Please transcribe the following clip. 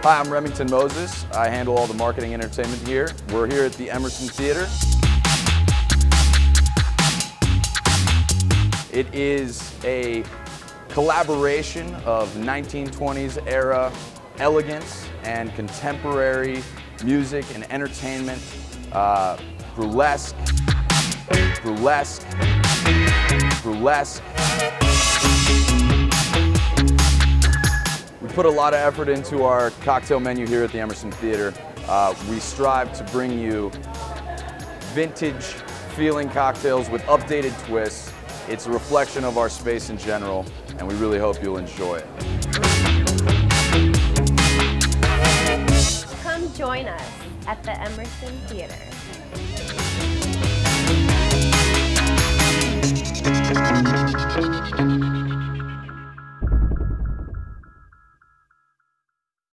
Hi, I'm Remington Moses. I handle all the marketing and entertainment here. We're here at the Emerson Theatre. It is a collaboration of 1920s era elegance and contemporary music and entertainment. Burlesque, burlesque, burlesque. We put a lot of effort into our cocktail menu here at the Emerson Theatre. We strive to bring you vintage feeling cocktails with updated twists. It's a reflection of our space in general, and we really hope you'll enjoy it. Come join us at the Emerson Theatre.